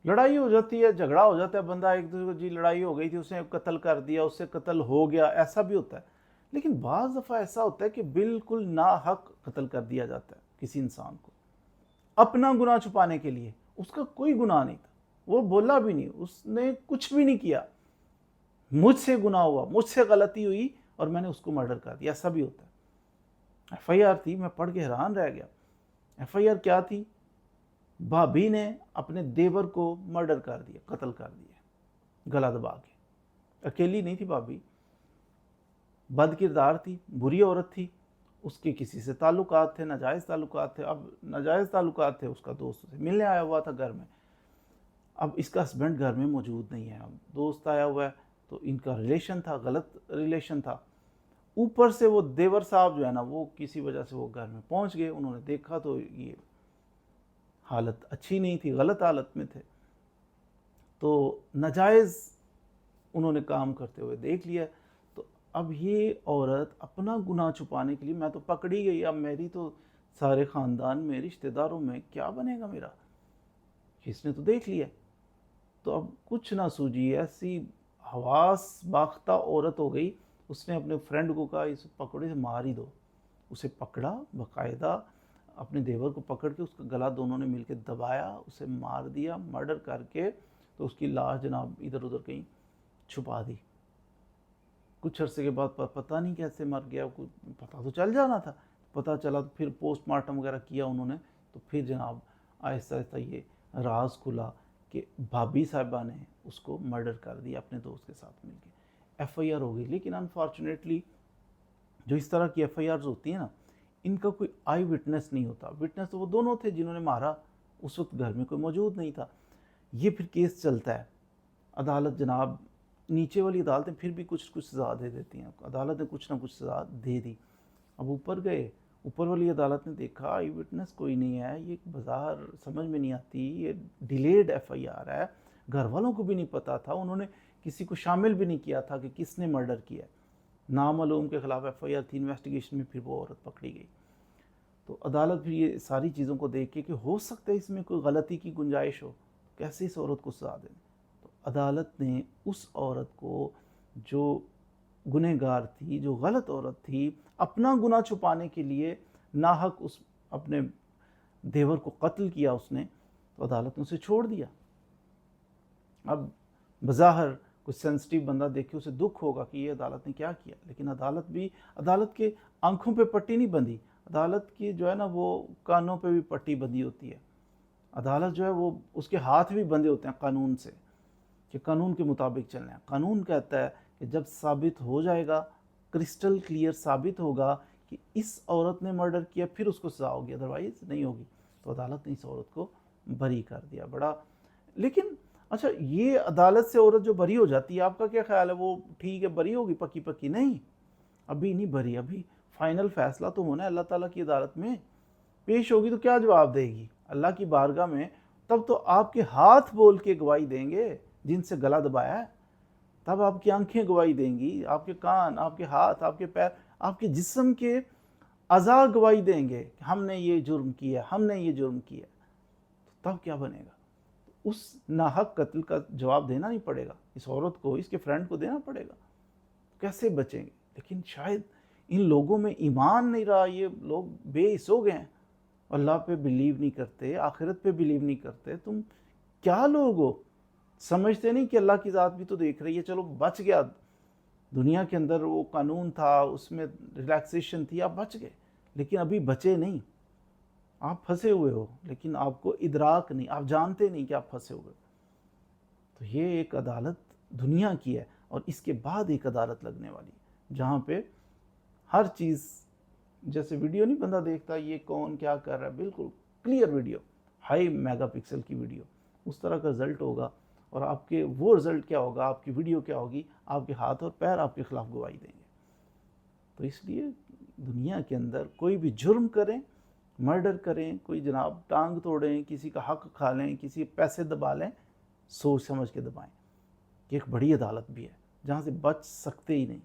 लड़ाई हो जाती है, झगड़ा हो जाता है, बंदा एक दूसरे को, जी लड़ाई हो गई थी, उसने कत्ल कर दिया, उससे कत्ल हो गया, ऐसा भी होता है। लेकिन बाज़ दफ़ा ऐसा होता है कि बिल्कुल नाहक कत्ल कर दिया जाता है किसी इंसान को, अपना गुनाह छुपाने के लिए। उसका कोई गुनाह नहीं था, वो बोला भी नहीं, उसने कुछ भी नहीं किया, मुझसे गुनाह हुआ, मुझसे गलती हुई और मैंने उसको मर्डर कर दिया, ऐसा भी होता है। FIR थी, मैं पढ़ के हैरान रह गया। FIR क्या थी? भाभी ने अपने देवर को मर्डर कर दिया, कत्ल कर दिया, गला दबा के। अकेली नहीं थी भाभी, बद किरदार थी, बुरी औरत थी, उसके किसी से ताल्लुकात थे, नाजायज़ ताल्लुकात थे। अब नाजायज़ ताल्लुकात थे, उसका दोस्त उसे मिलने आया हुआ था घर में। अब इसका हस्बैंड घर में मौजूद नहीं है, अब दोस्त आया हुआ है, तो इनका रिलेशन था, गलत रिलेशन था। ऊपर से वो देवर साहब जो है ना, वो किसी वजह से वो घर में पहुंच गए, उन्होंने देखा तो ये हालत अच्छी नहीं थी, गलत हालत में थे, तो नाजायज़ उन्होंने काम करते हुए देख लिया। तो अब ये औरत अपना गुनाह छुपाने के लिए, मैं तो पकड़ी गई, अब मेरी तो सारे ख़ानदान में, रिश्तेदारों में क्या बनेगा मेरा, इसने तो देख लिया। तो अब कुछ ना सूझी, ऐसी हवास बाख्ता औरत हो गई, उसने अपने फ्रेंड को कहा इस पकड़े से मार ही दो। उसे पकड़ा बाकायदा, अपने देवर को पकड़ के उसका गला दोनों ने मिलकर दबाया, उसे मार दिया, मर्डर करके तो उसकी लाश जनाब इधर उधर कहीं छुपा दी। कुछ अरसे के बाद पता नहीं कैसे मर गया, कुछ पता तो चल जाना था। पता चला तो फिर पोस्टमार्टम वगैरह किया उन्होंने, तो फिर जनाब आहिस्ता आहिस्ता ये राज खुला कि भाभी साहिबा ने उसको मर्डर कर दिया अपने दोस्त के साथ मिलके। FIR हो गई। लेकिन अनफॉर्चुनेटली जो इस तरह की FIRs होती हैं ना, इनका कोई आई विटनेस नहीं होता। विटनेस तो वो दोनों थे जिन्होंने मारा, उस वक्त घर में कोई मौजूद नहीं था। ये फिर केस चलता है, अदालत जनाब, नीचे वाली अदालतें फिर भी कुछ कुछ सज़ा दे देती हैं, अदालत ने कुछ ना कुछ सज़ा दे दी। अब ऊपर गए, ऊपर वाली अदालत ने देखा आई विटनेस कोई नहीं है, ये बाज़ार समझ में नहीं आती, ये डिलेड FIR है, घर वालों को भी नहीं पता था, उन्होंने किसी को शामिल भी नहीं किया था कि किसने मर्डर किया। नामालूम के ख़िलाफ़ FIR थी, इन्वेस्टिगेशन में फिर वो औरत पकड़ी गई। तो अदालत फिर ये सारी चीज़ों को देख के कि हो सकता है इसमें कोई गलती की गुंजाइश हो, कैसे इस औरत को सज़ा दें। तो अदालत ने उस औरत को, जो गुनहगार थी, जो गलत औरत थी, अपना गुनाह छुपाने के लिए नाहक उस अपने देवर को कत्ल किया उसने, तो अदालत ने उसे छोड़ दिया। अब बज़ाहिर कुछ सेंसिटिव बंदा देखे उसे दुख होगा कि ये अदालत ने क्या किया, लेकिन अदालत के आंखों पे पट्टी नहीं बंधी, अदालत की जो है ना वो कानों पे भी पट्टी बंधी होती है। अदालत जो है वो उसके हाथ भी बंधे होते हैं कानून से, कि कानून के मुताबिक चलना है। कानून कहता है कि जब साबित हो जाएगा, क्रिस्टल क्लियर साबित होगा कि इस औरत ने मर्डर किया, फिर उसको सज़ा होगी, अदरवाइज नहीं होगी। तो अदालत ने इस औरत को बरी कर दिया। बड़ा, लेकिन अच्छा, ये अदालत से औरत जो बरी हो जाती है, आपका क्या ख्याल है, वो ठीक है बरी होगी पक्की पक्की? नहीं, अभी नहीं बरी, अभी फाइनल फैसला तो होना है अल्लाह ताला की अदालत में। पेश होगी तो क्या जवाब देगी अल्लाह की बारगाह में? तब तो आपके हाथ बोल के गवाही देंगे जिनसे गला दबाया है, तब आपकी आंखें गवाही देंगी, आपके कान, आपके हाथ, आपके पैर, आपके जिस्म के अज़ा गवाही देंगे कि हमने ये जुर्म किया, हमने ये जुर्म किया। तो तब क्या बनेगा? उस नाहक कत्ल का जवाब देना नहीं पड़ेगा, इस औरत को, इसके फ्रेंड को देना पड़ेगा। कैसे बचेंगे? लेकिन शायद इन लोगों में ईमान नहीं रहा, ये लोग बेइस हो गए हैं, अल्लाह पे बिलीव नहीं करते, आखिरत पे बिलीव नहीं करते। तुम क्या लोग हो? समझते नहीं कि अल्लाह की ज़ात भी तो देख रही है। चलो बच गया, दुनिया के अंदर वो कानून था, उसमें रिलैक्सेशन थी, आप बच गए, लेकिन अभी बचे नहीं, आप फंसे हुए हो, लेकिन आपको इदराक नहीं, आप जानते नहीं कि आप फंसे हुए। तो ये एक अदालत दुनिया की है, और इसके बाद एक अदालत लगने वाली है जहाँ पे हर चीज़, जैसे वीडियो नहीं बंदा देखता ये कौन क्या कर रहा है, बिल्कुल क्लियर वीडियो, हाई मेगापिक्सल की वीडियो, उस तरह का रिजल्ट होगा। और आपके वो रिजल्ट क्या होगा, आपकी वीडियो क्या होगी, आपके हाथ और पैर आपके खिलाफ गवाही देंगे। तो इसलिए दुनिया के अंदर कोई भी जुर्म करें, मर्डर करें, कोई जनाब टांग तोड़ें, किसी का हक खा लें, किसी पैसे दबा लें, सोच समझ के दबाएं कि एक बड़ी अदालत भी है जहाँ से बच सकते ही नहीं।